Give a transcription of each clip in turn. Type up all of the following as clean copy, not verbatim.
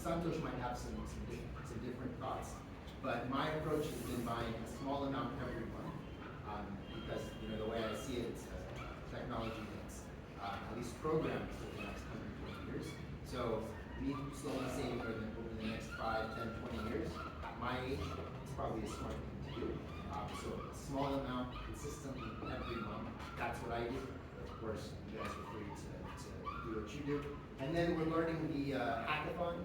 Santosh might have some different thoughts, but my approach has been buying a small amount every month, because the way I see it, it's a technology that's at least programmed for the next 120 years. So me slowly saving over the next 5, 10, 20 years, at my age, it's probably a smart thing to do. So a small amount, consistently every month, that's what I do. Of course, you guys are free to do what you do. And then we're learning the hackathon.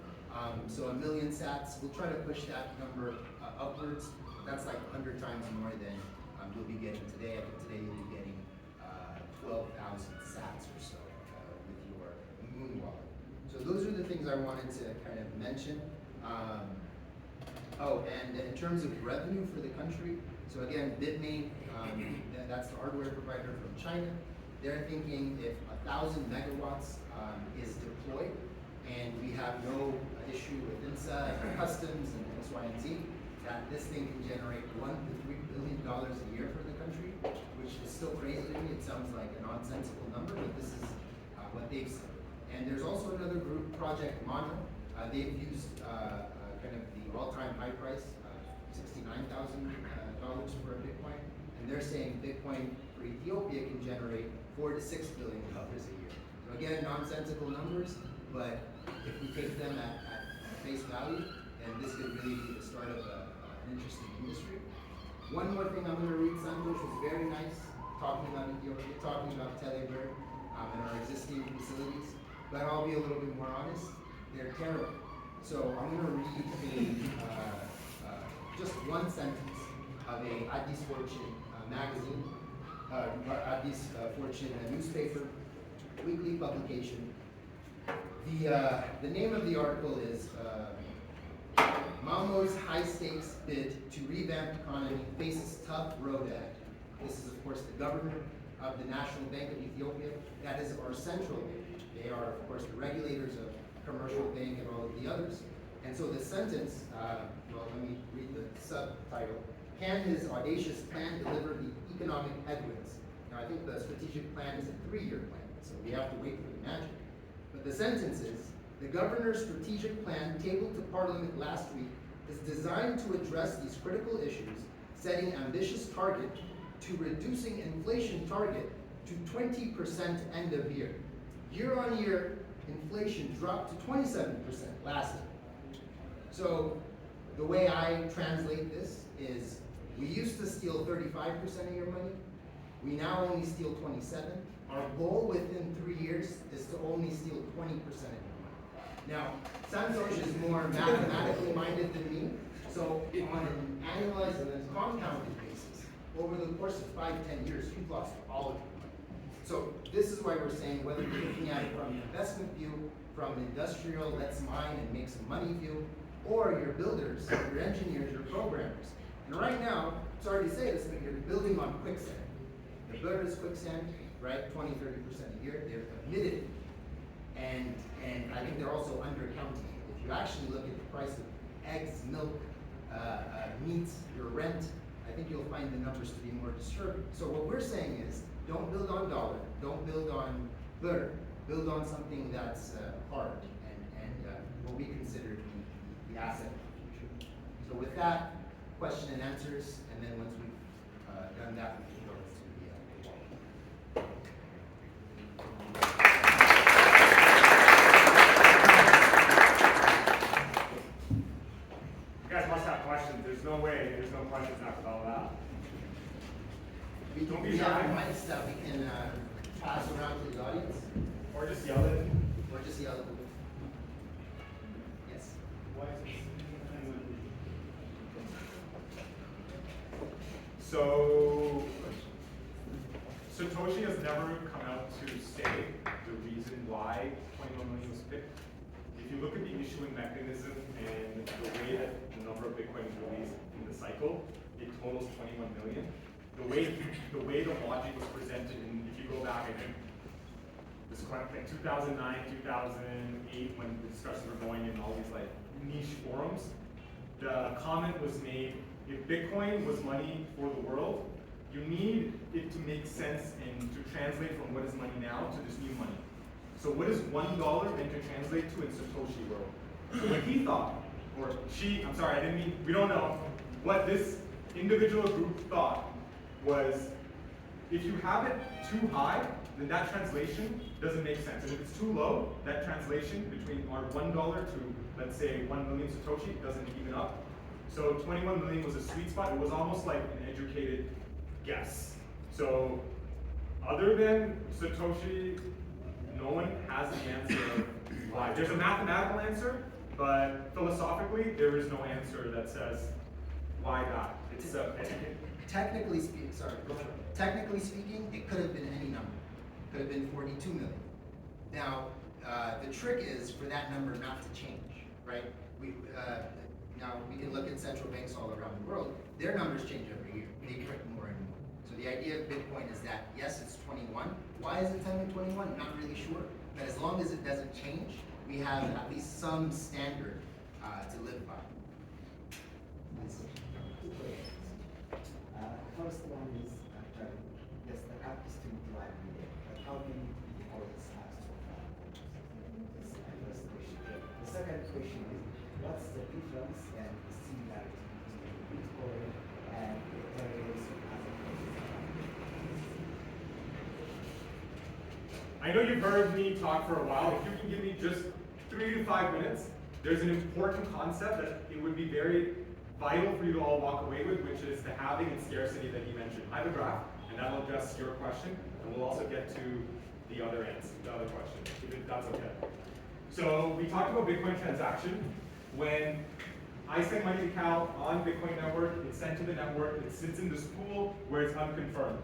So 1 million sats, we'll try to push that number upwards. That's like 100 times more than you'll be getting today. I think today you'll be getting 12,000 sats or so with your Moon wallet. So those are the things I wanted to kind of mention. And in terms of revenue for the country, so again, Bitmain, that's the hardware provider from China. They're thinking if 1,000 megawatts is deployed, and we have no issue with INSA and customs and X, Y, and Z, that this thing can generate $1 to $3 billion a year for the country, which is still crazy to me. It sounds like a nonsensical number, but this is what they've said. And there's also another group, Project Mono. They've used kind of the all-time high price, $69,000 for a Bitcoin, and they're saying Bitcoin for Ethiopia can generate $4 to $6 billion a year. So again, nonsensical numbers, but if we take them at face value, then this could really be the start of an interesting industry. One more thing I'm going to read, Santosh was very nice, talking about Ethiopia, talking about Telebird and our existing facilities, but I'll be a little bit more honest, they're terrible. So I'm going to read just one sentence of a Addis Fortune magazine, Addis Fortune newspaper, weekly publication. The name of the article is Mamo's high stakes bid to revamp economy faces tough road ahead. This is of course the governor of the National Bank of Ethiopia. That is our central bank. They are of course the regulators of commercial bank and all of the others. And so the sentence, well, let me read the subtitle. Can his audacious plan deliver the economic headwinds? Now I think the strategic plan is a 3-year plan, so we have to wait for the magic. But the sentence is, the governor's strategic plan tabled to Parliament last week is designed to address these critical issues, setting ambitious target to reducing inflation target to 20% end of year. Year on year, inflation dropped to 27% last year. So the way I translate this is, we used to steal 35% of your money. We now only steal 27. Our goal within 3 years is to only steal 20% of your money. Now, Santosh is more mathematically minded than me. So on an annualized and a compounded basis, over the course of 5-10 years, you've lost all of your money. So this is why we're saying, whether you're looking at it from an investment view, from an industrial, let's mine and make some money view, or your builders, your engineers, your programmers. And right now, sorry to say this, but you're building on quicksand. The builder is quicksand, right? 20-30% a year. They're admitted it. And I think they're also undercounting it. If you actually look at the price of eggs, milk, meat, your rent, I think you'll find the numbers to be more disturbing. So what we're saying is, don't build on dollar, don't build on butter, build on something that's hard and what we consider the asset of the future. So with that, question and answers, and then once we've done that, we can go into the You guys must have questions. There's no way there's no questions after all that. Don't be have shy. mics that we can pass around to the audience, Or just yell it. or just yell at them. Yes. So, Satoshi has never come out to say the reason why 21 million was picked. If you look at the issuing mechanism and the way that the number of Bitcoin is released in the cycle, it totals 21 million. The way the logic was presented, and if you go back, I think this is like 2009, 2008, when the discussions were going in all these like niche forums, the comment was made: if Bitcoin was money for the world, you need it to make sense and to translate from what is money now to this new money. So what is $1 meant to translate to in Satoshi world? So what he thought, or she, I'm sorry, I didn't mean, we don't know, what this individual group thought was, if you have it too high, then that translation doesn't make sense. And if it's too low, that translation between our $1 to, let's say, 1 million Satoshi doesn't even up. So 21 million was a sweet spot. It was almost like an educated guess. So other than Satoshi, no one has the answer of why. There's a mathematical answer, but philosophically, there is no answer that says why that. It's educated. Technically speaking, technically speaking, it could have been any number. It could have been 42 million. Now, the trick is for that number not to change, right? Now, we can look at central banks all around the world. Their numbers change every year. They print more and more. So the idea of Bitcoin is that, yes, it's 21. Why is it 10 and 21? Not really sure. But as long as it doesn't change, we have at least some standard to live by. First one is actually, yes, the app is 21 million, but how many Bitcoins have so far? That's my first question. The second question is, what's the difference and the similarity between Bitcoin and Ethereum as a I know you've heard me talk for a while. If you can give me just 3 to 5 minutes, there's an important concept that it would be very vital for you to all walk away with, which is the halving and scarcity that you mentioned. I have a graph, and that'll address your question, and we'll also get to the other question, if that's okay. So we talked about Bitcoin transaction. When I send money to Cal on Bitcoin network, it's sent to the network, it sits in this pool where it's unconfirmed.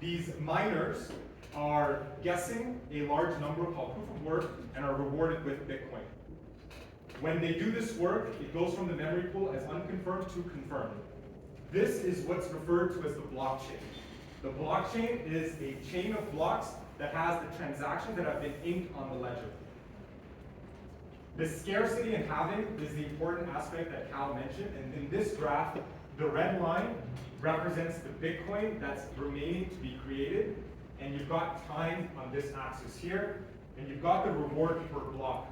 These miners are guessing a large number called proof of work and are rewarded with Bitcoin. When they do this work, it goes from the memory pool as unconfirmed to confirmed. This is what's referred to as the blockchain. The blockchain is a chain of blocks that has the transactions that have been inked on the ledger. The scarcity and halving is the important aspect that Cal mentioned, and in this graph, the red line represents the Bitcoin that's remaining to be created, and you've got time on this axis here, and you've got the reward per block.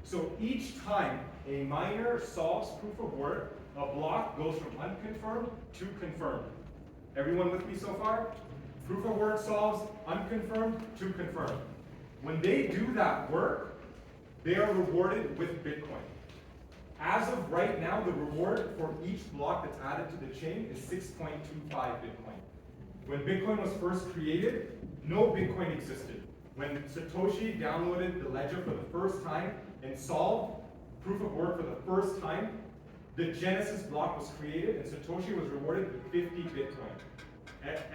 So each time a miner solves proof of work, a block goes from unconfirmed to confirmed. Everyone with me so far? Proof of work solves unconfirmed to confirmed. When they do that work, they are rewarded with Bitcoin. As of right now, the reward for each block that's added to the chain is 6.25 Bitcoin. When Bitcoin was first created, no Bitcoin existed. When Satoshi downloaded the ledger for the first time and solved proof of work for the first time, the Genesis block was created and Satoshi was rewarded with 50 Bitcoin.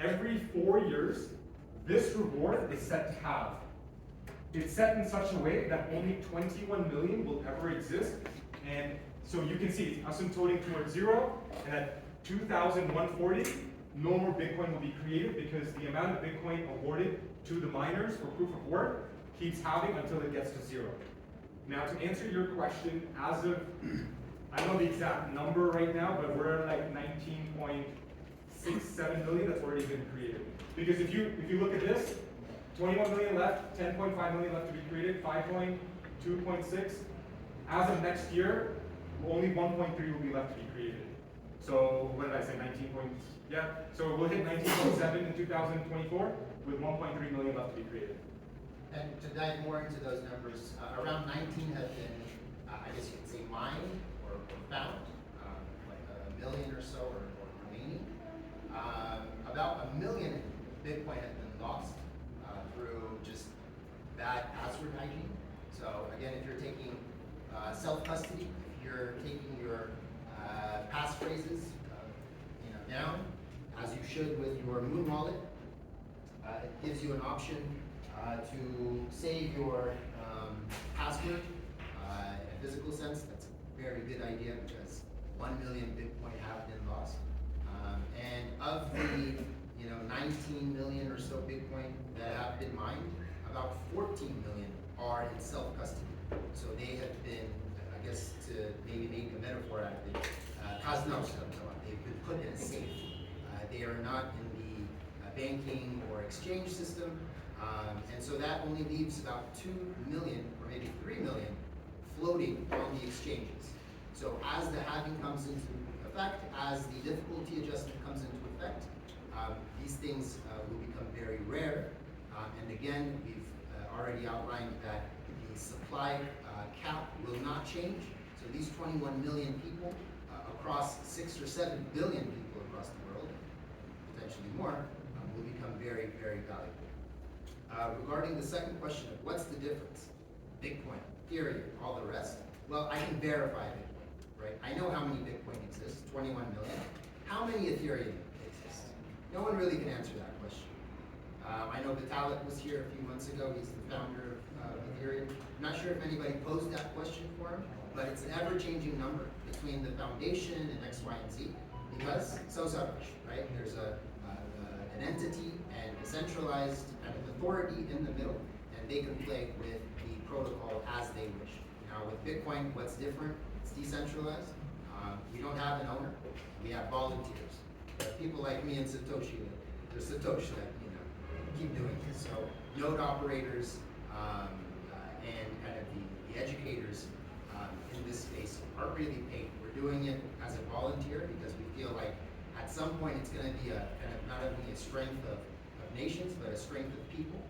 Every 4 years, this reward is set to halve. It's set in such a way that only 21 million will ever exist. And so you can see it's asymptoting towards zero, and at 2140, no more Bitcoin will be created because the amount of Bitcoin awarded to the miners for proof of work keeps halving until it gets to zero. Now to answer your question, as of, I don't know the exact number right now, but we're at like 19.67 million that's already been created. Because if you look at this, 21 million left, 10.5 million left to be created, 5.2.6. As of next year, only 1.3 will be left to be created. So what did I say, 19 points? Yeah, so we'll hit 19.7 in 2024 with 1.3 million left to be created. And to dive more into those numbers, around 19 have been, I guess you could say, mined or found, like a million or so or remaining. About 1 million Bitcoin has been lost through just bad password hygiene. So again, if you're taking self-custody, if you're taking your passphrases down, as you should with your Moon wallet, it gives you an option to save your password in a physical sense. That's a very good idea because 1 million Bitcoin have been lost. And of the 19 million or so Bitcoin that have been mined, about 14 million are in self-custody. So they have been, I guess to maybe make a metaphor out of it, they've been put in a safe. They are not in the banking or exchange system. And so that only leaves about 2 million or maybe 3 million floating on the exchanges. So as the halving comes into effect, as the difficulty adjustment comes into effect, these things will become very rare. And again, we've already outlined that the supply cap will not change. So these 21 million people across 6 or 7 billion people across the world, potentially more, will become very, very valuable. Regarding the second question of what's the difference, Bitcoin, Ethereum, all the rest, well, I can verify Bitcoin, right? I know how many Bitcoin exist, 21 million. How many Ethereum exist? No one really can answer that question. I know Vitalik was here a few months ago. He's the founder of Ethereum. I'm not sure if anybody posed that question for him, but it's an ever-changing number between the foundation and X, Y, and Z, because so selfish, right? There's an entity and a centralized kind of authority in the middle, and they can play with the protocol as they wish. Now with Bitcoin, what's different? It's decentralized. We don't have an owner. We have volunteers. People like me and Satoshi, there's Satoshi that, keep doing this. So node operators and kind of the educators in this space aren't really paid. We're doing it as a volunteer because we feel like at some point it's going to be a kind of not only a strength of nations, but a strength of people.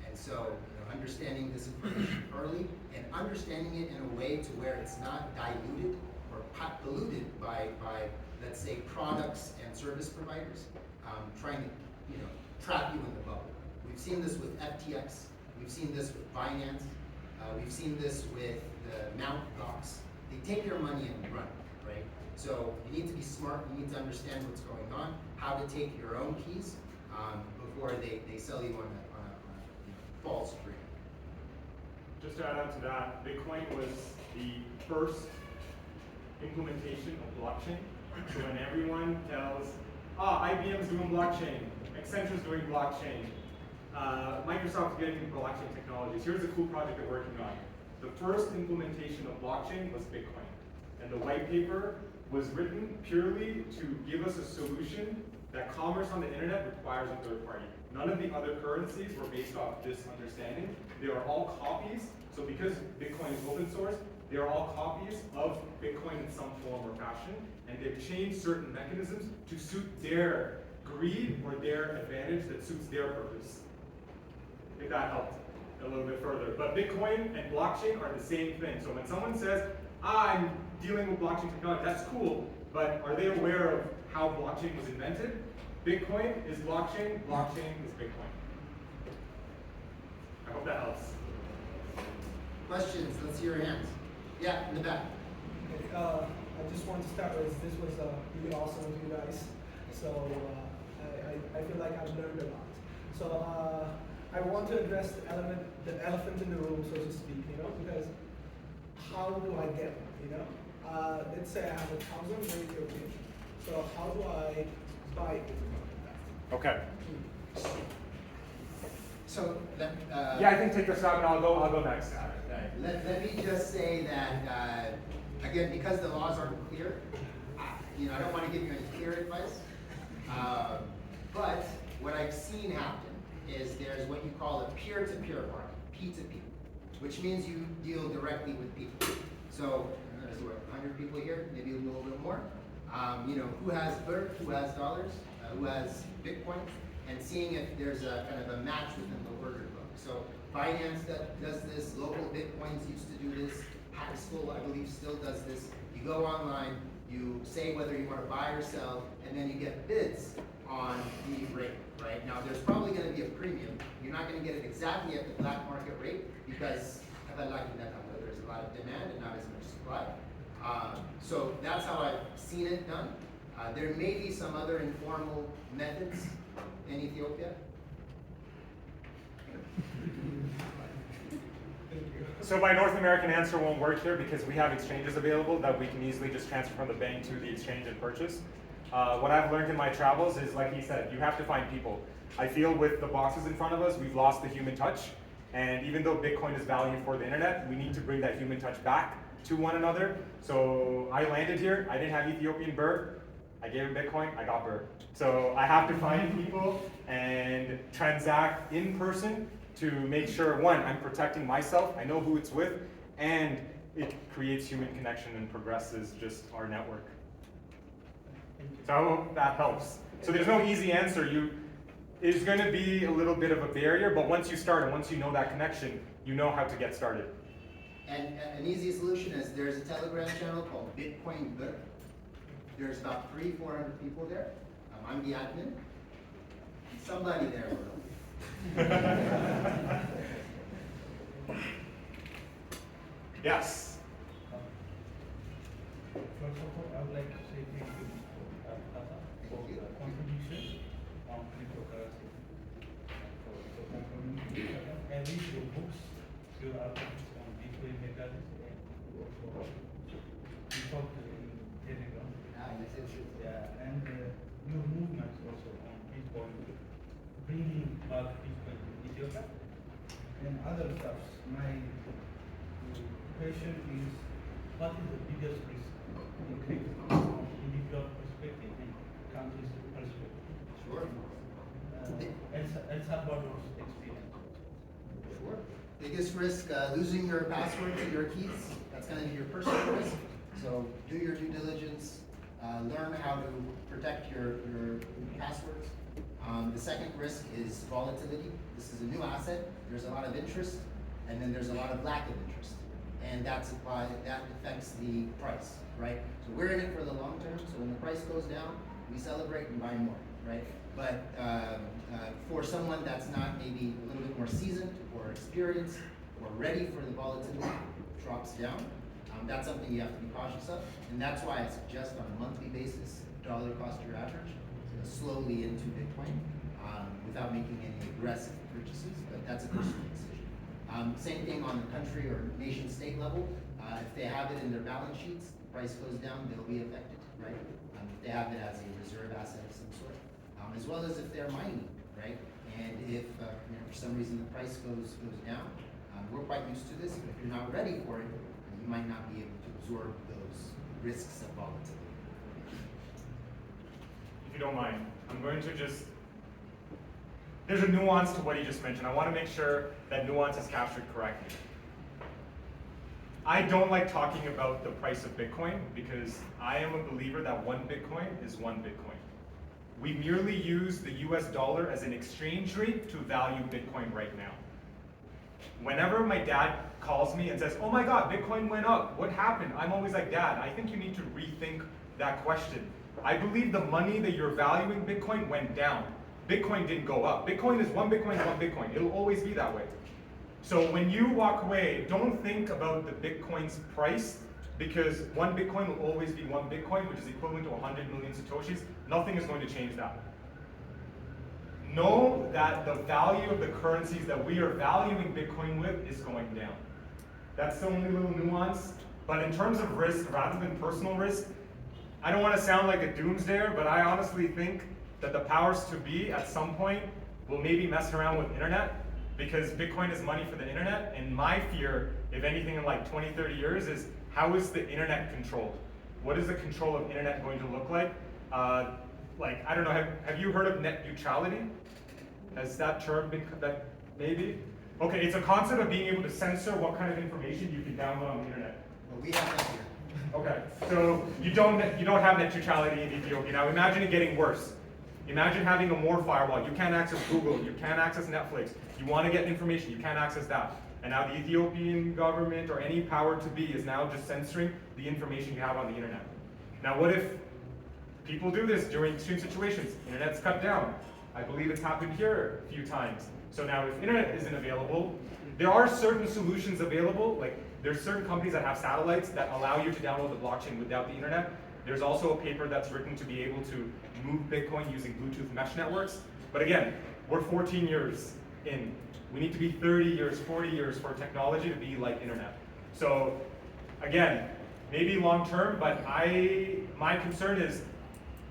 And so understanding this information early and understanding it in a way to where it's not diluted or polluted by let's say, products and service providers trying to trap you in the bubble. We've seen this with FTX. We've seen this with Binance. We've seen this with the Mount Gox. They take your money and run, right? So you need to be smart. You need to understand what's going on, how to take your own keys before they sell you on a false dream. Just to add on to that, Bitcoin was the first implementation of blockchain. So when everyone tells, IBM's doing blockchain, Accenture's doing blockchain, Microsoft's getting into blockchain technologies. Here's a cool project they're working on. The first implementation of blockchain was Bitcoin. And the white paper was written purely to give us a solution that commerce on the internet requires a third party. None of the other currencies were based off this understanding. They are all copies. So because Bitcoin is open source, they are all copies of Bitcoin in some form or fashion. And they've changed certain mechanisms to suit their greed or their advantage that suits their purpose. If that helped a little bit further. But Bitcoin and blockchain are the same thing. So when someone says, I'm dealing with blockchain technology, that's cool, but are they aware of how blockchain was invented? Bitcoin is blockchain, blockchain is Bitcoin. I hope that helps. Questions? Let's see your hands. Yeah, in the back. Okay, I just want to start with, this was really awesome with you guys. So I feel like I've learned a lot. So I want to address the elephant in the room, so to speak, because how do I get one, let's say I have 1,000 Ethiopian. So how do I buy it? Okay. So Yeah, I think take your shot and I'll go next. Let me just say that again, because the laws aren't clear, I don't want to give you any clear advice. But what I've seen happen is there's what you call a peer-to-peer market, P2P, which means you deal directly with people. So there's what, 100 people here, maybe a little bit more. Who has BER, who has dollars, who has Bitcoin, and seeing if there's a kind of a match within the order book. So Binance does this, local Bitcoins used to do this, Hackstool, I believe, still does this. You go online, you say whether you want to buy or sell, and then you get bids on the rate, right? Now, there's probably going to be a premium. You're not going to get it exactly at the black market rate because there's a lot of demand and not as much supply. So that's how I've seen it done. There may be some other informal methods in Ethiopia. So my North American answer won't work here because we have exchanges available that we can easily just transfer from the bank to the exchange and purchase. What I've learned in my travels is, like he said, you have to find people. I feel with the boxes in front of us, we've lost the human touch. And even though Bitcoin is value for the internet, we need to bring that human touch back to one another. So I landed here, I didn't have Ethiopian BER. I gave him Bitcoin, I got BER. So I have to find people and transact in person to make sure, one, I'm protecting myself, I know who it's with, and it creates human connection and progresses just our network. So I hope that helps. So there's no easy answer. It's going to be a little bit of a barrier, but once you start and once you know that connection, you know how to get started. And an easy solution is there's a Telegram channel called Bitcoin ALX. There's about 300-400 people there. I'm the admin. Somebody there will know. Yes. First of all, I would like to say thank you, Mr. Tata, for the contribution on cryptocurrency. For confirming, I read your books, your articles on Bitcoin mechanism, and also you talked in Telegram. Yeah, and your movements also on Bitcoin, bringing back Bitcoin to Ethiopia and other stuff. My question is, what is the biggest risk in crypto from individual perspective and country's perspective? Sure. El Salvador's experience. Sure. Biggest risk, losing your password to your keys. That's going to be your personal risk. So do your due diligence. Learn how to protect your passwords. The second risk is volatility. This is a new asset. There's a lot of interest, and then there's a lot of lack of interest. And that affects the price, right? So we're in it for the long term. So when the price goes down, we celebrate and buy more, right? But for someone that's not maybe a little bit more seasoned or experienced or ready for the volatility drops down, that's something you have to be cautious of. And that's why I suggest on a monthly basis, dollar cost your average, slowly into Bitcoin without making any aggressive purchases, but that's a personal decision. Same thing on the country or nation state level. If they have it in their balance sheets, the price goes down, they'll be affected, right? If they have it as a reserve asset of some sort. As well as if they're mining, right? And if for some reason the price goes down, we're quite used to this. If you're not ready for it, you might not be able to absorb those risks of volatility. If you don't mind, I'm going to just, there's a nuance to what he just mentioned. I want to make sure that nuance is captured correctly. I don't like talking about the price of Bitcoin because I am a believer that one Bitcoin is one Bitcoin. We merely use the US dollar as an exchange rate to value Bitcoin right now. Whenever my dad calls me and says, oh my God, Bitcoin went up, what happened? I'm always like, Dad, I think you need to rethink that question. I believe the money that you're valuing Bitcoin went down. Bitcoin didn't go up. Bitcoin is one Bitcoin is one Bitcoin. It'll always be that way. So when you walk away, don't think about the Bitcoin's price because one Bitcoin will always be one Bitcoin, which is equivalent to 100 million Satoshis. Nothing is going to change that. Know that the value of the currencies that we are valuing Bitcoin with is going down. That's the only little nuance. But in terms of risk, rather than personal risk, I don't want to sound like a doomsdayer, but I honestly think that the powers to be at some point will maybe mess around with internet because Bitcoin is money for the internet. And my fear, if anything in like 20, 30 years is how is the internet controlled? What is the control of internet going to look like? Like, I don't know, have you heard of net neutrality? Has that term been, that maybe? Okay, it's a concept of being able to censor what kind of information you can download on the internet. Well, we have that here. Okay, so you don't have net neutrality in Ethiopia. Now imagine it getting worse. Imagine having a more firewall. You can't access Google, you can't access Netflix. You want to get information, you can't access that. And now the Ethiopian government or any power to be is now just censoring the information you have on the internet. Now what if people do this during extreme situations? Internet's cut down. I believe it's happened here a few times. So now if internet isn't available, there are certain solutions available, like there's certain companies that have satellites that allow you to download the blockchain without the internet. There's also a paper that's written to be able to move Bitcoin using Bluetooth mesh networks. But again, we're 14 years in. We need to be 30 years, 40 years for technology to be like internet. So again, maybe long term, but my concern is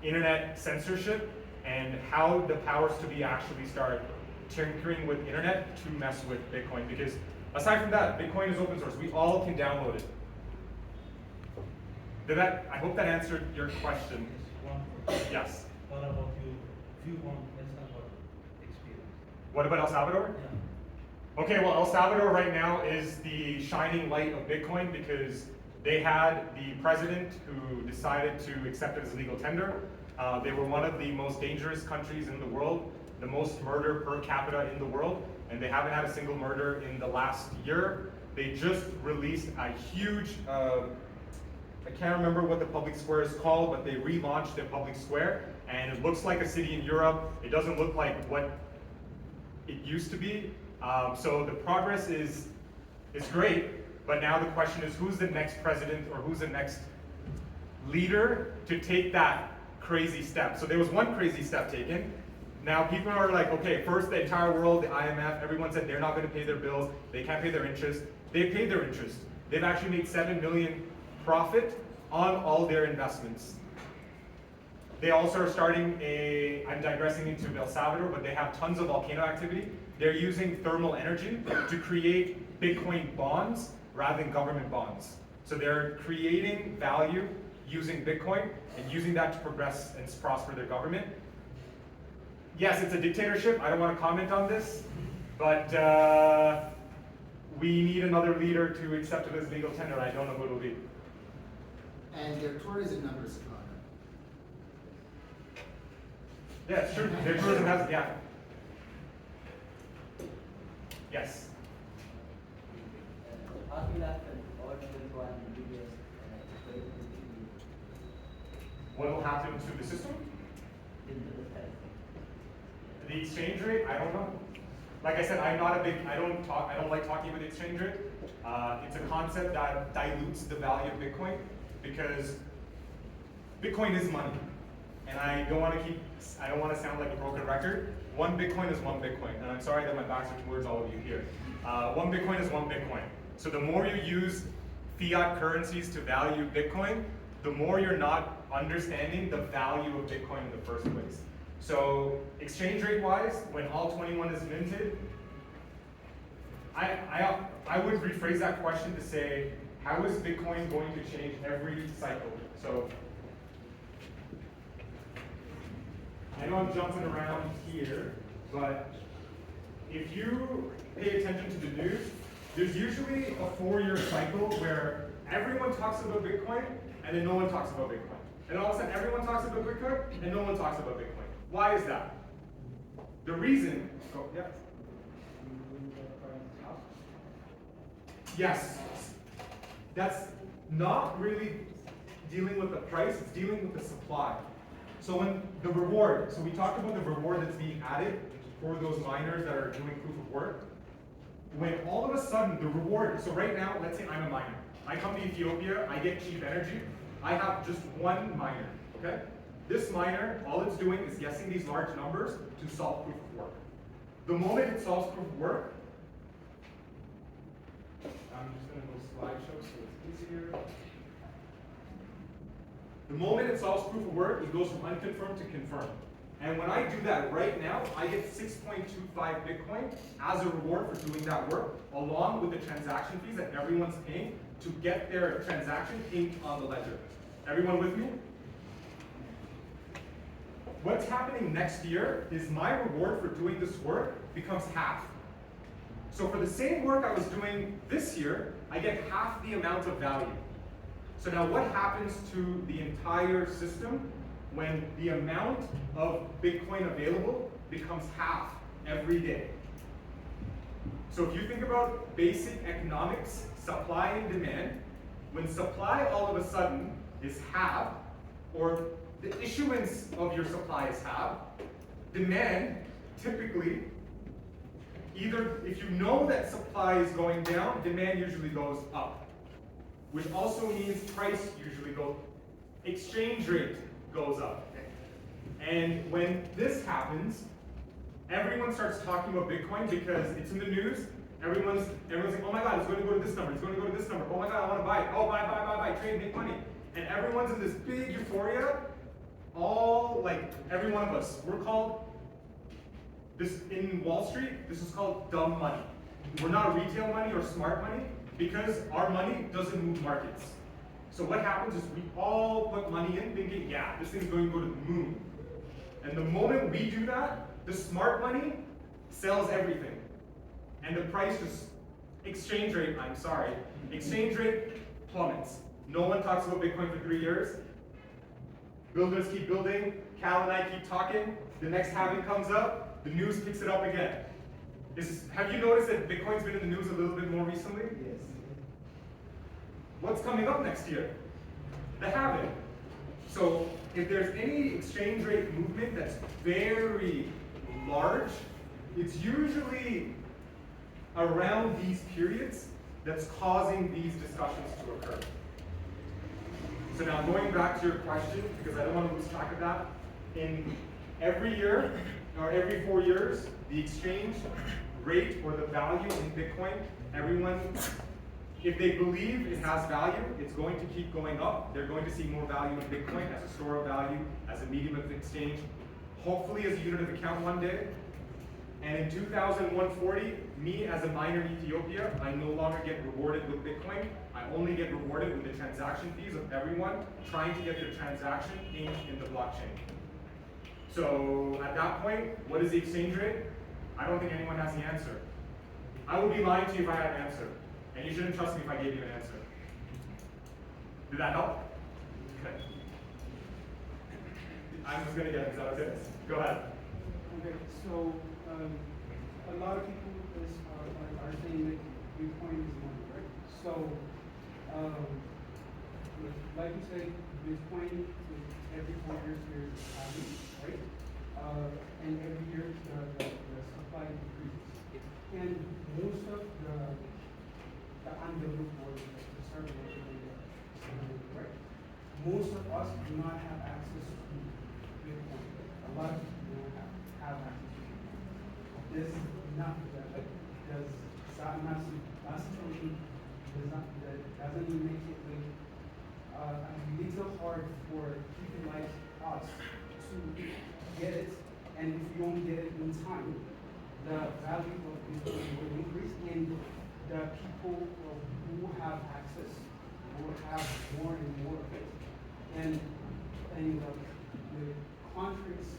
internet censorship and how the powers to be actually start tinkering with internet to mess with Bitcoin. Because aside from that, Bitcoin is open source. We all can download it. I hope that answered your question. Yes. What about your view on El Salvador experience? What about El Salvador? Yeah. Okay, well, El Salvador right now is the shining light of Bitcoin because they had the president who decided to accept it as legal tender. They were one of the most dangerous countries in the world, the most murder per capita in the world, and they haven't had a single murder in the last year. They just released a huge, I can't remember what the public square is called, but they relaunched their public square, and it looks like a city in Europe. It doesn't look like what it used to be. So the progress is great, but now the question is who's the next president or who's the next leader to take that crazy step. So there was one crazy step taken. Now people are like, okay, first the entire world, the IMF, everyone said they're not going to pay their bills, they can't pay their interest. They paid their interest. They've actually made 7 million profit on all their investments. They also are starting I'm digressing into El Salvador, but they have tons of volcano activity. They're using thermal energy to create Bitcoin bonds rather than government bonds. So they're creating value using Bitcoin and using that to progress and prosper their government. Yes, it's a dictatorship. I don't want to comment on this, but we need another leader to accept it as legal tender. I don't know who it'll be. And their tourism numbers have gone up. Yeah, it's true. Their tourism has, yeah. Yes. What will happen? What will go on in the US? What will happen to the system? Into the test? The exchange rate? I don't know. Like I said, I don't like talking about the exchange rate. It's a concept that dilutes the value of Bitcoin because Bitcoin is money. And I don't want to sound like a broken record. One Bitcoin is one Bitcoin. And I'm sorry that my backs are towards all of you here. One Bitcoin is one Bitcoin. So the more you use fiat currencies to value Bitcoin, the more you're not understanding the value of Bitcoin in the first place. So exchange rate wise, when all 21 is minted, I would rephrase that question to say, how is Bitcoin going to change every cycle? So I know I'm jumping around here, but if you pay attention to the news, there's usually a 4-year cycle where everyone talks about Bitcoin and then no one talks about Bitcoin. And all of a sudden everyone talks about Bitcoin and no one talks about Bitcoin. Why is that? The reason, yes, that's not really dealing with the price, it's dealing with the supply. So when the reward, so we talked about the reward that's being added for those miners that are doing proof of work. When all of a sudden the reward, so right now, let's say I'm a miner. I come to Ethiopia, I get cheap energy. I have just one miner, okay? This miner, all it's doing is guessing these large numbers to solve proof of work. The moment it solves proof of work, I'm just gonna go slideshow so it's easier. The moment it solves proof of work, it goes from unconfirmed to confirmed. And when I do that right now, I get 6.25 Bitcoin as a reward for doing that work, along with the transaction fees that everyone's paying to get their transaction inked on the ledger. Everyone with me? What's happening next year is my reward for doing this work becomes half. So for the same work I was doing this year, I get half the amount of value. So now what happens to the entire system when the amount of Bitcoin available becomes half every day? So if you think about basic economics, supply and demand, when supply all of a sudden is half, or the issuance of your supply is half, demand typically, either if you know that supply is going down, demand usually goes up, which also means price usually goes, exchange rate goes up. And when this happens, everyone starts talking about Bitcoin because it's in the news. Everyone's like, oh my God, it's going to go to this number, it's going to go to this number. Oh my God, I want to buy it. Oh, buy, trade, make money. And everyone's in this big euphoria. All, like, every one of us, we're called, this in Wall Street, this is called dumb money. We're not retail money or smart money because our money doesn't move markets. So what happens is we all put money in thinking, yeah, this thing's going to go to the moon. And the moment we do that, the smart money sells everything. and the price just, exchange rate plummets. No one talks about Bitcoin for 3 years. Builders keep building, Cal and I keep talking, the next halving comes up, the news picks it up again. Have you noticed that Bitcoin's been in the news a little bit more recently? Yes. What's coming up next year? The halving. So if there's any exchange rate movement that's very large, it's usually around these periods that's causing these discussions to occur. So now going back to your question, because I don't want to lose track of that, in every year, or every 4 years, the exchange rate or the value in Bitcoin, everyone, if they believe it has value, it's going to keep going up. They're going to see more value in Bitcoin as a store of value, as a medium of exchange, hopefully as a unit of account one day. And in 2140, me as a miner in Ethiopia, I no longer get rewarded with Bitcoin. I only get rewarded with the transaction fees of everyone trying to get their transaction inked in the blockchain. So at that point, what is the exchange rate? I don't think anyone has the answer. I would be lying to you if I had an answer. And you shouldn't trust me if I gave you an answer. Did that help? Okay. I'm just gonna get it. Is that okay? Go ahead. Okay, so a lot of people are saying that Bitcoin is money, right? So, like you say, Bitcoin every 4 years there's a halving, right? And every year the supply increases. And most of the undeveloped world, the third world, right? Most of us do not have access to Bitcoin. A lot of people don't have access to Bitcoin. This is not that does that situation that doesn't make it like a little hard for people like us to get it, and if you don't get it in time, the value of Bitcoin will increase, and the people who have access will have more and more of it, and the countries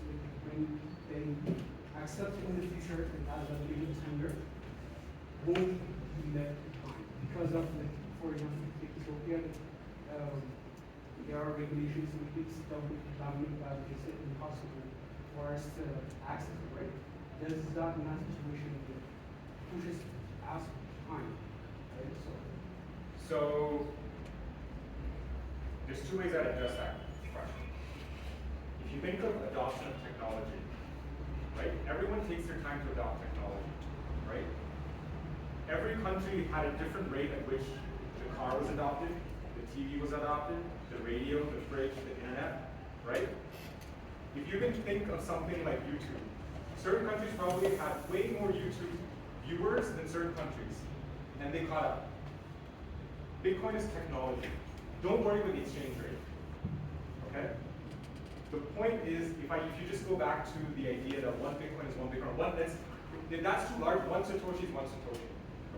when they accept in the future as a living tender won't be left behind because of, like, for example, Ethiopia, there are regulations which government that makes it impossible for us to access it, right? This is not a situation that pushes us behind, right? So there's two ways I'd address that question. If you think of adoption of technology, right? Everyone takes their time to adopt technology, right? Every country had a different rate at which the car was adopted, the TV was adopted, the radio, the fridge, the internet, right? If you can think of something like YouTube, certain countries probably had way more YouTube viewers than certain countries, and they caught up. Bitcoin is technology. Don't worry with the exchange rate, okay? The point is, if you just go back to the idea that one Bitcoin is one Bitcoin, that's too large, one Satoshi is one Satoshi,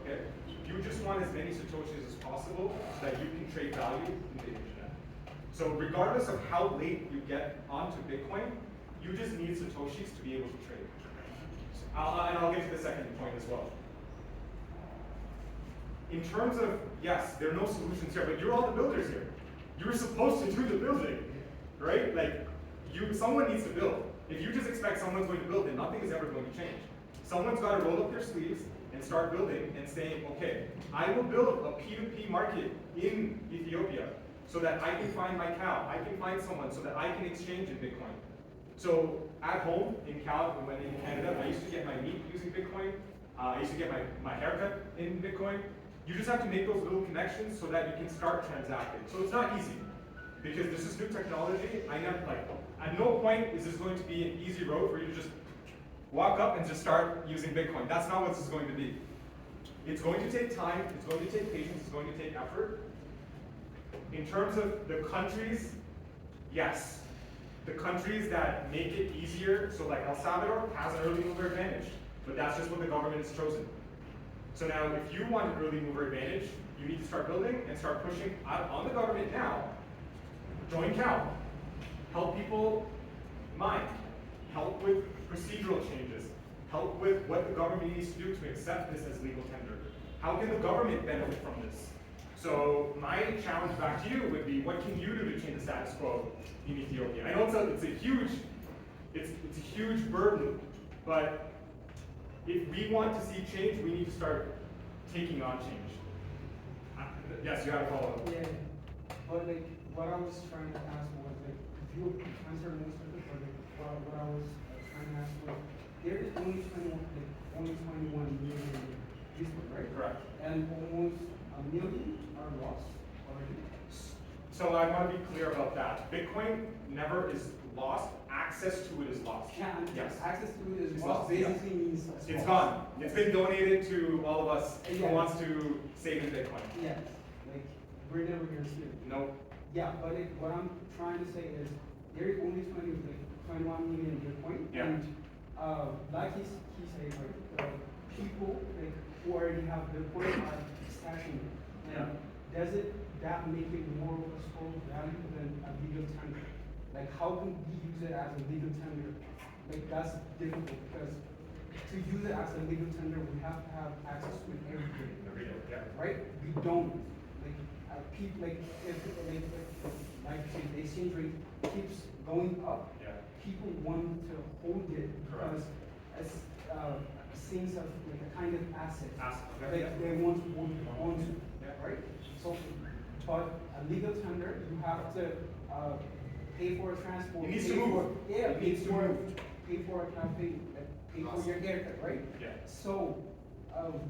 okay? You just want as many Satoshis as possible so that you can trade value in the internet. So regardless of how late you get onto Bitcoin, you just need Satoshis to be able to trade. And I'll get to the second point as well. In terms of, yes, there are no solutions here, but you're all the builders here. You're supposed to do the building, right? Like, someone needs to build. If you just expect someone's going to build, then nothing is ever going to change. Someone's got to roll up their sleeves and start building and saying, okay, I will build a P2P market in Ethiopia so that I can find my cow, I can find someone so that I can exchange in Bitcoin. So at home in Canada, I used to get my meat using Bitcoin. I used to get my haircut in Bitcoin. You just have to make those little connections so that you can start transacting. So it's not easy because this is new technology. At no point is this going to be an easy road for you to just walk up and just start using Bitcoin. That's not what this is going to be. It's going to take time, it's going to take patience, it's going to take effort. In terms of the countries, yes. The countries that make it easier, so like El Salvador has an early mover advantage, but that's just what the government has chosen. So now if you want an early mover advantage, you need to start building and start pushing out on the government now. Join CAL. Help people mine. Help with procedural changes. help with what the government needs to do to accept this as legal tender. How can the government benefit from this? So my challenge back to you would be, what can you do to change the status quo in Ethiopia? I know it's a huge burden, but if we want to see change, we need to start taking on change. Yes, you had a follow-up. Yeah, but like, what I was trying to ask was like, if you answered most of it, but like, what I was trying to ask was, there is only 21 million people, right? Correct. And almost a million are lost already. So I want to be clear about that. Bitcoin never is lost. Access to it is lost. Can, Yes. access to it is It's lost, lost, basically means It's gone. It's been donated to all of us who Yeah. wants to save in Bitcoin. Yes, like, we're never gonna see it. No. Yeah, but like, what I'm trying to say is, there is only 21 million Bitcoin, Yeah. and like he said, like people like who already have Bitcoin are stashing it. And that make it more of a store value than a legal tender? Like, how can we use it as a legal tender? Like, that's difficult because to use it as a legal tender, we have to have access to it every day. Every day, yeah. Right? We don't. Like, people, like, if, like say, the exchange rate keeps going up, Yeah. people want to hold it Correct. because as a sense of like a kind of asset. Okay, Like, yeah. they want to hold on to, Yeah. right? So, but a legal tender, you have to pay for a transport. It needs pay to move. for- Yeah, It pay needs to for, move. pay for a cafe, pay for your haircut, right? Yeah. So,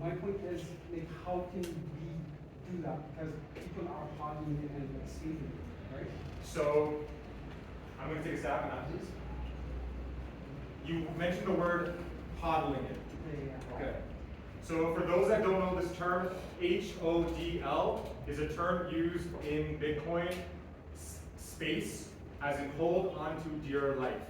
my point is, like, how can we do that? Because people are hogging it and like saving it, right? So I'm going to take a stab at that, please. You mentioned the word hodling it. Yeah. Okay. So for those that don't know this term, HODL is a term used in Bitcoin space, as in hold onto dear life.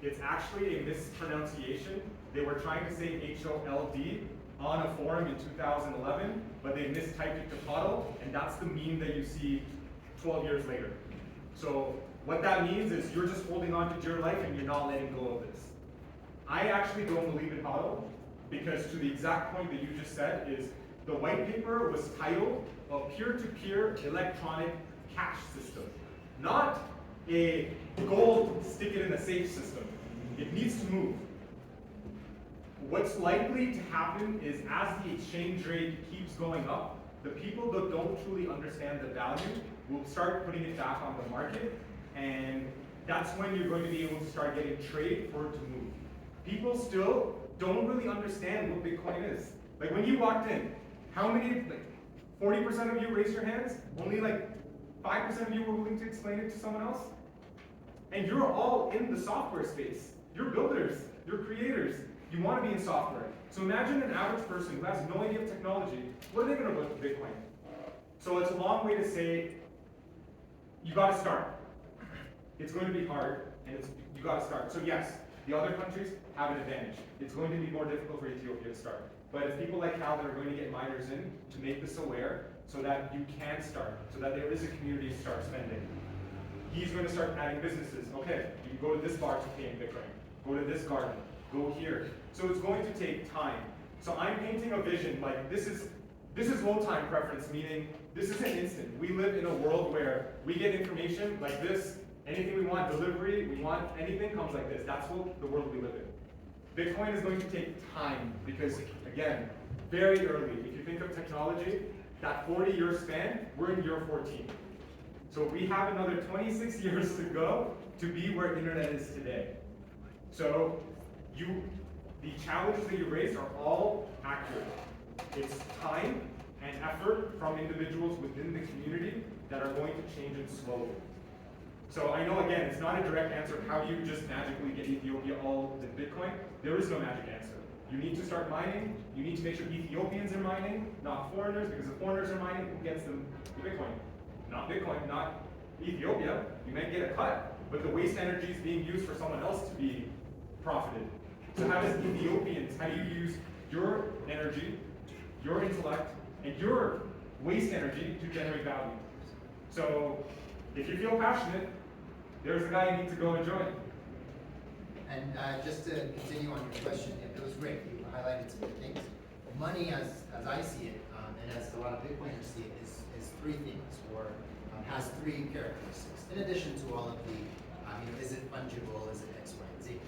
It's actually a mispronunciation. They were trying to say HOLD on a forum in 2011, but they mistyped it to hodl, and that's the meme that you see 12 years later. So what that means is you're just holding on to dear life and you're not letting go of this. I actually don't believe in hodl, because to the exact point that you just said is, the white paper was titled a peer-to-peer electronic cash system, not a gold stick it in a safe system. It needs to move. What's likely to happen is, as the exchange rate keeps going up, the people that don't truly understand the value will start putting it back on the market, and that's when you're going to be able to start getting trade for it to move. People still don't really understand what Bitcoin is. Like, when you walked in, how many, like 40% of you raised your hands? Only like 5% of you were willing to explain it to someone else? And you're all in the software space. You're builders, you're creators. You want to be in software. So imagine an average person who has no idea of technology. What are they going to look at Bitcoin? So it's a long way to say, you got to start. It's going to be hard, and you got to start. So yes, the other countries have an advantage. It's going to be more difficult for Ethiopia to start. But if people like Cal that are going to get miners in to make this aware, so that you can start, so that there is a community to start spending. He's going to start adding businesses. Okay, you can go to this bar to pay in Bitcoin. Go to this garden. Go here. So it's going to take time. So I'm painting a vision like this is low time preference, meaning this isn't instant. We live in a world where we get information like this. Anything we want, delivery, we want anything comes like this. That's what the world we live in. Bitcoin is going to take time because, again, very early. If you think of technology, that 40-year span, we're in year 14. So we have another 26 years to go to be where internet is today. So the challenges that you raised are all accurate. It's time and effort from individuals within the community that are going to change it slowly. So I know, again, it's not a direct answer. How do you just magically get Ethiopia all the Bitcoin? There is no magic answer. You need to start mining. You need to make sure Ethiopians are mining, not foreigners, because if foreigners are mining, who gets them the Bitcoin? Not Bitcoin, not Ethiopia. You might get a cut, but the waste energy is being used for someone else to be profited. So how do you use your energy, your intellect, and your waste energy to generate value? So if you feel passionate, there's the guy you need to go and join. And just to continue on your question, it was great. You highlighted some good things. Money, as I see it, and as a lot of Bitcoiners see it, is three things, or has three characteristics. In addition to all of the, is it fungible, is it X, Y, and Z?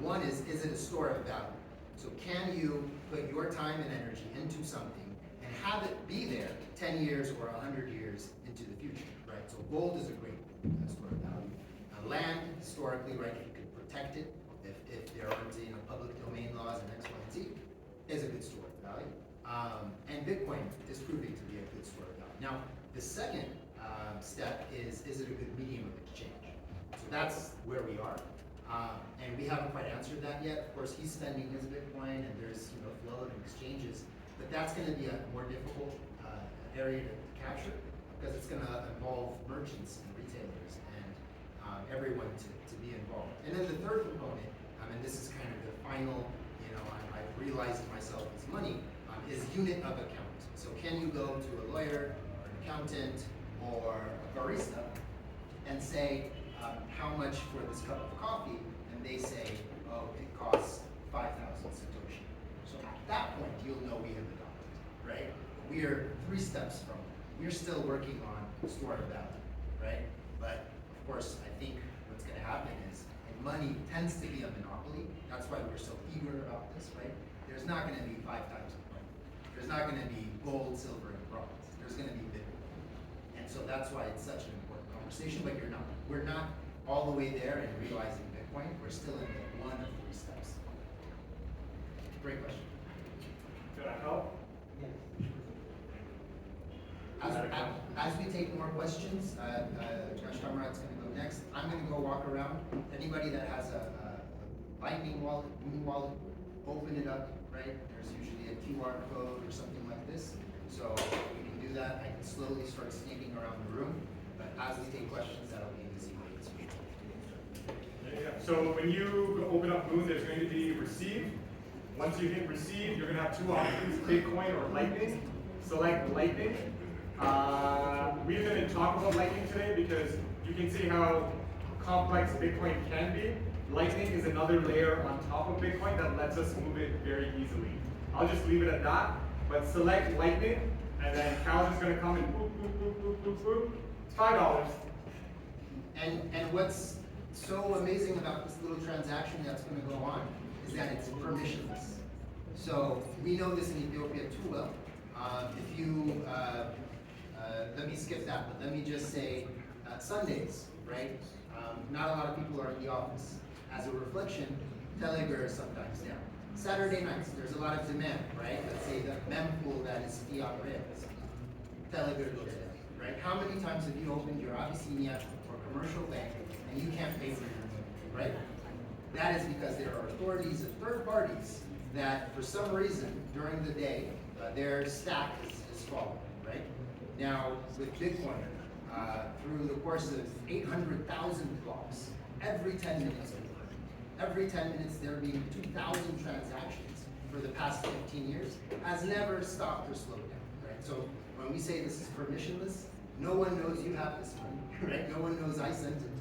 One is it a store of value? So can you put your time and energy into something and have it be there 10 years or 100 years into the future, right? So gold is a great store of value. Land, historically, right, you could protect it if there aren't public domain laws and X, Y, and Z, is a good store of value. And Bitcoin is proving to be a good store of value. Now, the second step is it a good medium of exchange? So that's where we are. And we haven't quite answered that yet. Of course, he's spending his Bitcoin and there's flow and exchanges, but that's going to be a more difficult area to capture because it's going to involve merchants and retailers and everyone to be involved. And then the third component, and this is kind of the final, I've realized it myself is money, is unit of account. So can you go to a lawyer or an accountant or a barista and say, how much for this cup of coffee? And they say, oh, it costs 5,000 Satoshi. So at that point, you'll know we have adopted, right? We are 3 steps from it. We're still working on store of value, right? But of course, I think what's going to happen is, and money tends to be a monopoly. That's why we're so eager about this, right? There's not going to be 5 types of money. There's not going to be gold, silver, and bronze. There's going to be Bitcoin. And so that's why it's such an important conversation, but we're not all the way there in realizing Bitcoin. We're still in one of 3 steps. Great question. Did I help? As we take more questions, Josh Kamrat's going to go next. I'm going to go walk around. Anybody that has a Lightning wallet, Moon wallet, open it up, right? There's usually a QR code or something like this. So we can do that. I can slowly start sneaking around the room. But as we take questions, that'll be an easy way to speak. Yeah. So when you open up Moon, there's going to be receive. Once you hit receive, you're going to have 2 options, Bitcoin or Lightning. Select Lightning. We didn't talk about Lightning today because you can see how complex Bitcoin can be. Lightning is another layer on top of Bitcoin that lets us move it very easily. I'll just leave it at that, but select Lightning, and then Cal's is going to come and boop, boop, boop, boop, boop, boop. It's $5. And what's so amazing about this little transaction that's going to go on is that it's permissionless. So we know this in Ethiopia too well. If you, let me skip that, but let me just say Sundays, right? Not a lot of people are in the office. As a reflection, Telegram is sometimes down. Saturday nights, there's a lot of demand, right? Let's say the mempool that is fiat rails. Telegram goes down, right? How many times have you opened your Abyssinia or commercial bank and you can't pay for your money, right? That is because there are authorities and third parties that, for some reason, during the day, their stack is falling, right? Now, with Bitcoin, through the course of 800,000 blocks, every 10 minutes, there being 2,000 transactions for the past 15 years, has never stopped or slowed down, right? So when we say this is permissionless, no one knows you have this money, right? No one knows I sent it to you.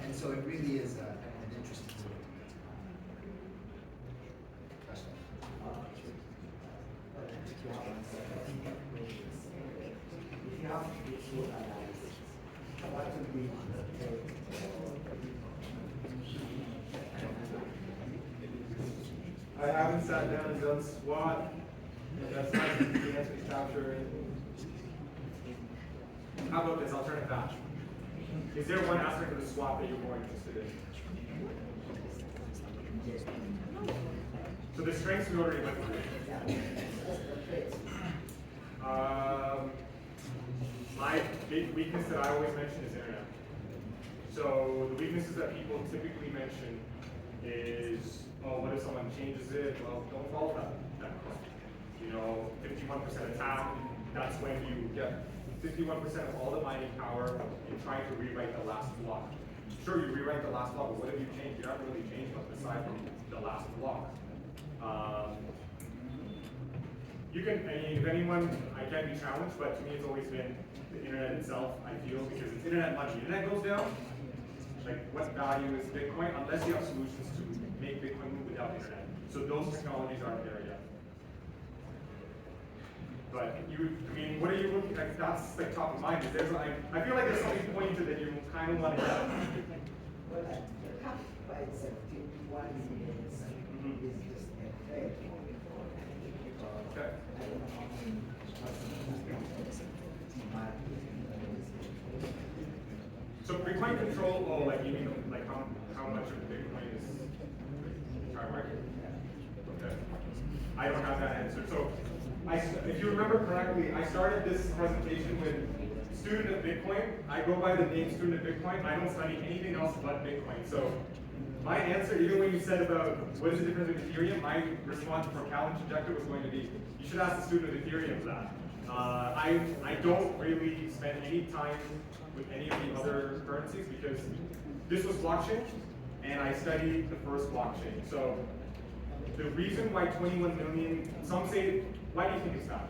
And so it really is an interesting story. If you have Bitcoin ALX, what would be I haven't sat down and done SWOT, but that's not the answer to capture. How about this? I'll turn it back. Is there one aspect of the SWOT that you're more interested in? So the strengths we already went through. My big weakness that I always mention is internet. So the weaknesses that people typically mention is, oh, what if someone changes it? Well, don't follow that coin. 51% attack, that's when you get 51% of all the mining power in trying to rewrite the last block. Sure, you rewrite the last block, but what have you changed? You haven't really changed much aside from the last block. You can, if anyone, I can be challenged, but to me it's always been the internet itself, I feel, because it's internet money. Internet goes down, Like what value is Bitcoin unless you have solutions to make Bitcoin move without the internet. So those technologies aren't there yet. But I mean, what are you looking like? That's like top of mind. Is there's like, I feel like there's something pointed that you kind of want to get. Well, the cap by itself, 1 million is just a very small Okay. I don't know how many So Bitcoin control, oh, like you mean like how much of Bitcoin is entire market? Okay. I don't have that answer. So if you remember correctly, I started this presentation with student of Bitcoin. I go by the name student of Bitcoin. I don't study anything else but Bitcoin. So my answer, even when you said about what is the difference with Ethereum, my response for Cal and Trajector was going to be, you should ask the student of Ethereum for that. I don't really spend any time with any of the other currencies because this was blockchain and I studied the first blockchain. So the reason why 21 million, some say, why do you think it's that?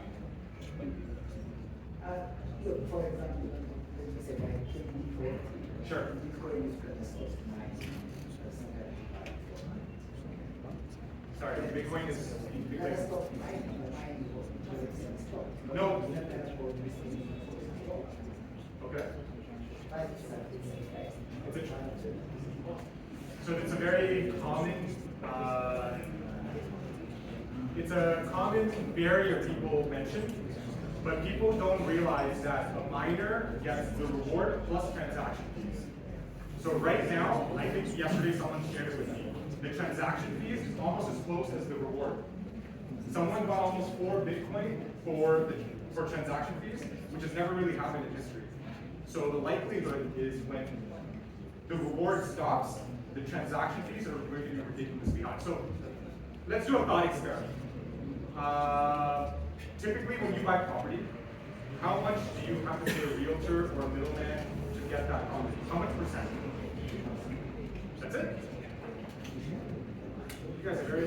For example, let me say by 2040, Sure. Bitcoin is going to stop 9%. Sorry, Bitcoin is. Let us stop 9, stop. No. Okay. So it's a very common, it's a common barrier people mention, but people don't realize that a miner gets the reward plus transaction fees. So right now, I think yesterday someone shared it with me, the transaction fees is almost as close as the reward. Someone got almost 4 Bitcoin for transaction fees, which has never really happened in history. So the likelihood is when the reward stops, the transaction fees are going to be ridiculously high. So let's do a thought experiment. Typically when you buy property, how much do you have to pay a realtor or a middleman to get that property? How much percent? That's it? You guys are very,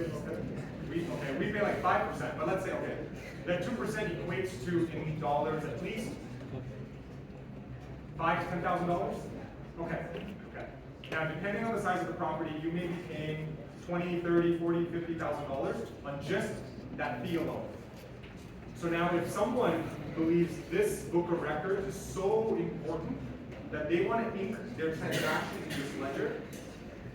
okay, we pay like 5%, but let's say, okay, that 2% equates to, in dollars at least, $5,000 to $10,000? Okay, okay. Now, depending on the size of the property, you may be paying $20,000, $30,000, $40,000, $50,000 on just that fee alone. So now, if someone believes this book of records is so important that they want to ink their transaction in this ledger,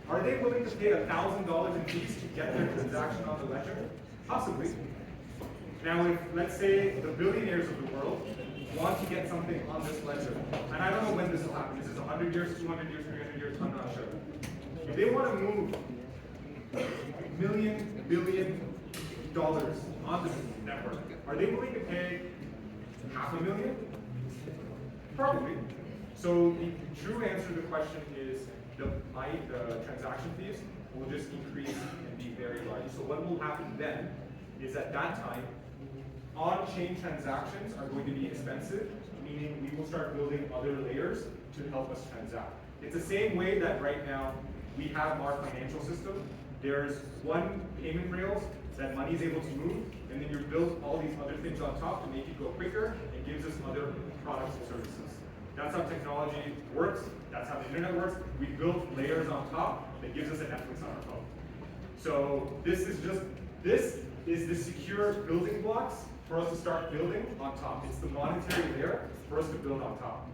are they willing to pay $1,000 in fees to get their transaction on the ledger? Possibly. Now, if, let's say, the billionaires of the world want to get something on this ledger, and I don't know when this will happen, is this 100 years, 200 years, 300 years, I'm not sure. If they want to move million, billion dollars on this network, are they willing to pay $500,000? Probably. So the true answer to the question is the transaction fees will just increase and be very large. So what will happen then is at that time, on-chain transactions are going to be expensive, meaning we will start building other layers to help us transact. It's the same way that right now we have our financial system. There's one payment rails that money is able to move, and then you build all these other things on top to make it go quicker and gives us other products and services. That's how technology works. That's how the internet works. We build layers on top that gives us a Netflix on our phone. So this is the secure building blocks for us to start building on top. It's the monetary layer for us to build on top,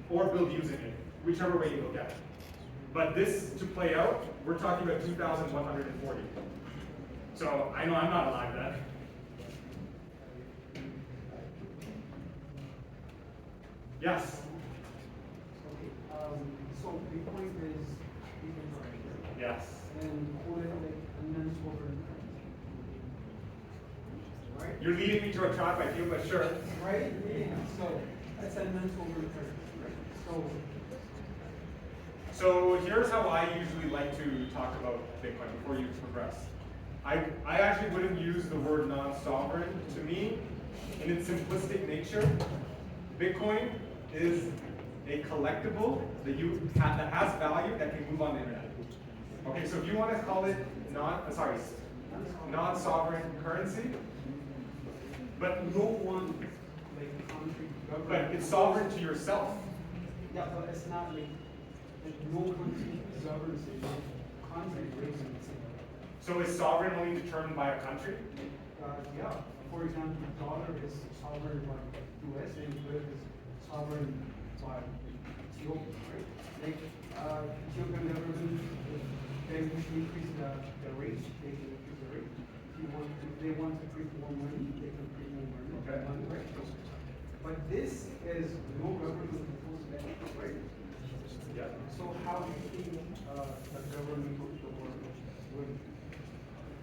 or build using it, whichever way you look at it. But this, to play out, we're talking about 2,140. So I know I'm not alive then. Yes? Okay, so Bitcoin is legal, Yes. and call it like a non-sovereign currency. Right? You're leading me to a trap, I feel, but sure. Right? Yeah. So it's a non-sovereign currency, right? So here's how I usually like to talk about Bitcoin before you progress. I actually wouldn't use the word non-sovereign. To me, in its simplistic nature, Bitcoin is a collectible that has value that can move on the internet. Okay, so if you want to call it non-sovereign currency, but no one, like country, government. but it's sovereign to yourself. Yeah, but it's not like that no country governs it, no country regulates it. So is sovereign only determined by a country? Yeah, for example, dollar is sovereign by US and birr is sovereign by Ethiopia, right? Like, Ethiopian government, if they wish to increase the rate, they can increase the rate. If they want to print more money, they can print more money. Okay. Right? But this is no government controls that, right? Yeah. So how do you think the government of the world would?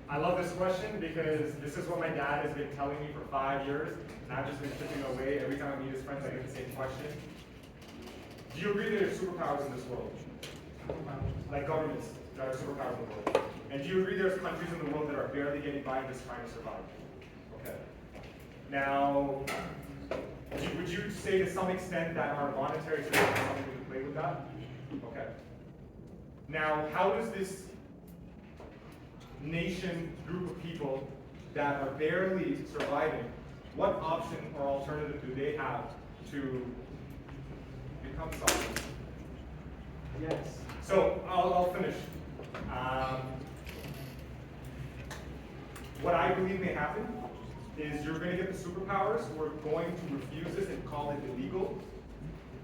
I love this question because this is what my dad has been telling me for 5 years, and I've just been chipping away. Every time I meet his friends, I get the same question. Do you agree there are superpowers in this world? Like governments that are superpowers in the world. And do you agree there's countries in the world that are barely getting by and just trying to survive? Okay. Now, would you say to some extent that our monetary system has something to play with that? Okay. Now, how does this nation group of people that are barely surviving, what option or alternative do they have to become sovereign? Yes. So I'll finish. What I believe may happen is you're going to get the superpowers who are going to refuse this and call it illegal.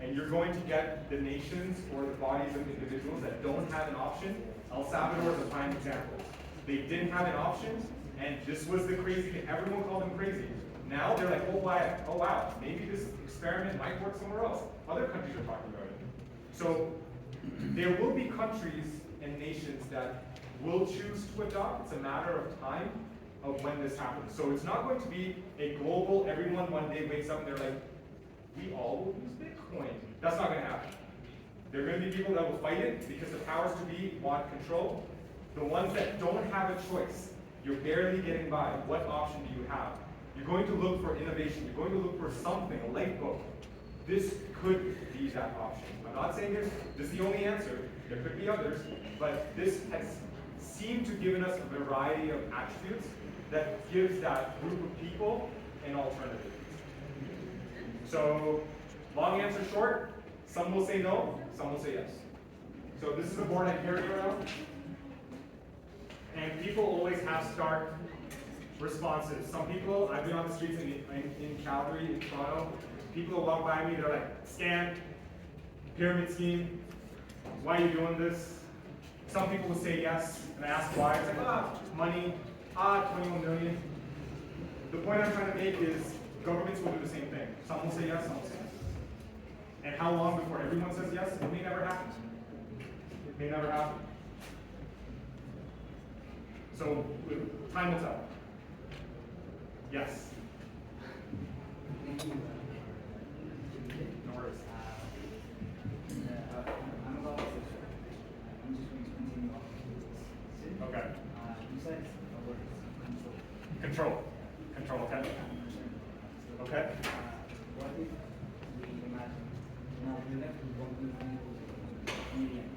And you're going to get the nations or the bodies of individuals that don't have an option. El Salvador is a prime example. They didn't have an option, and this was the crazy thing. Everyone called them crazy. Now they're like, oh wow, maybe this experiment might work somewhere else. Other countries are talking about it. So there will be countries and nations that will choose to adopt. It's a matter of time of when this happens. So it's not going to be a global, everyone one day wakes up and they're like, we all will use Bitcoin. That's not going to happen. There are going to be people that will fight it because the powers to be want control. The ones that don't have a choice, you're barely getting by. What option do you have? You're going to look for innovation. You're going to look for something, a light bulb. This could be that option. I'm not saying this is the only answer. There could be others, but this has seemed to given us a variety of attributes that gives that group of people an alternative. So, long answer short, some will say no, some will say yes. So this is the board I'm carrying around. And people always have stark responses. Some people, I've been on the streets in Calgary, in Toronto, people will walk by me, they're like, scam, pyramid scheme, why are you doing this? Some people will say yes, and I ask why. It's like, money, 21 million. The point I'm trying to make is governments will do the same thing. Some will say yes, some will say yes. And how long before everyone says yes? It may never happen. It may never happen. So, time will tell. Yes? No worries. I'm about to, I'm just going to continue off of this. Okay. You said the word control. Control, okay. I'm concerned about that. Okay. What if we imagine now we left with 1 million